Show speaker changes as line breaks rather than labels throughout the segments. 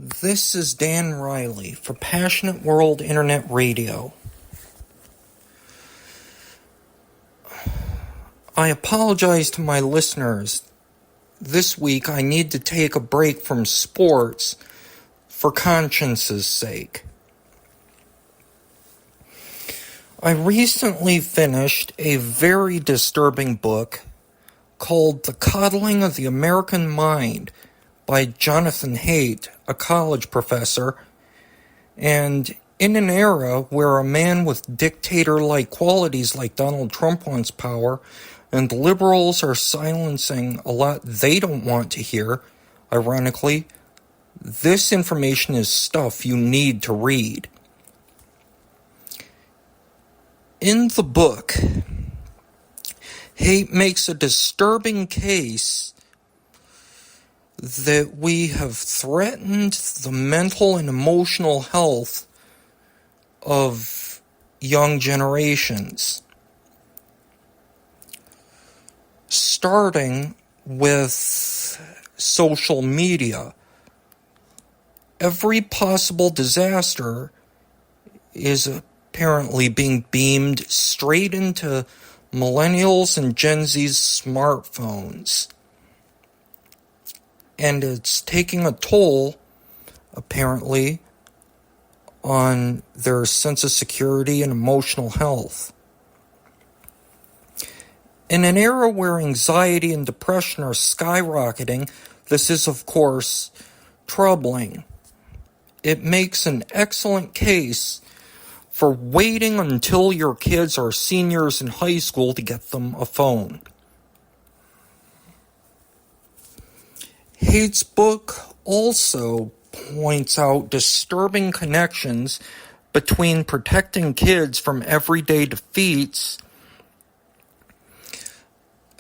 This is Dan Riley for Passionate World Internet Radio. I apologize to my listeners. This week I need to take a break from sports for conscience's sake. I recently finished a very disturbing book called The Coddling of the American Mind by Jonathan Haidt, a college professor, and in an era where a man with dictator-like qualities like Donald Trump wants power, and liberals are silencing a lot they don't want to hear, ironically, this information is stuff you need to read. In the book, Haidt makes a disturbing case that we have threatened the mental and emotional health of young generations, starting with social media. Every possible disaster is apparently being beamed straight into millennials and Gen Z's smartphones. And it's taking a toll, apparently, on their sense of security and emotional health. In an era where anxiety and depression are skyrocketing, this is, of course, troubling. It makes an excellent case for waiting until your kids are seniors in high school to get them a phone. Haidt's book also points out disturbing connections between protecting kids from everyday defeats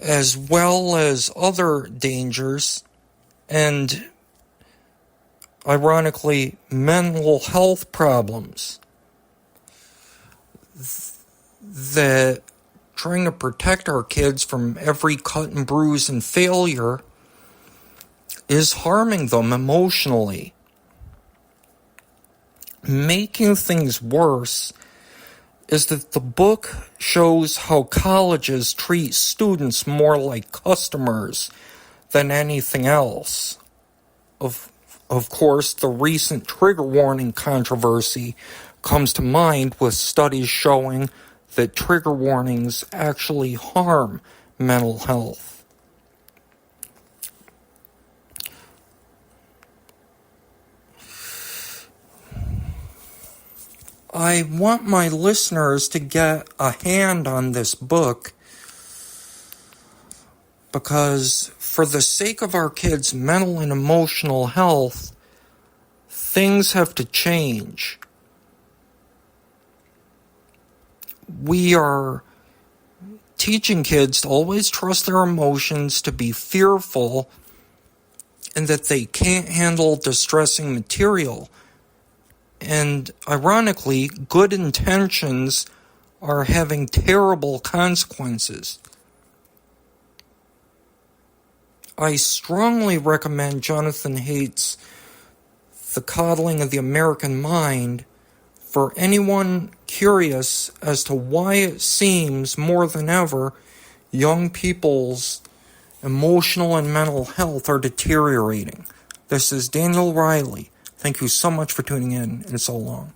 as well as other dangers and, ironically, mental health problems that trying to protect our kids from every cut and bruise and failure is harming them emotionally. Making things worse is that the book shows how colleges treat students more like customers than anything else. Of course, the recent trigger warning controversy comes to mind, with studies showing that trigger warnings actually harm mental health. I want my listeners to get a hand on this book because for the sake of our kids' mental and emotional health, things have to change. We are teaching kids to always trust their emotions, to be fearful, and that they can't handle distressing material. And ironically, good intentions are having terrible consequences. I strongly recommend Jonathan Haidt's The Coddling of the American Mind for anyone curious as to why it seems more than ever young people's emotional and mental health are deteriorating. This is Daniel Riley. Thank you so much for tuning in, and so long.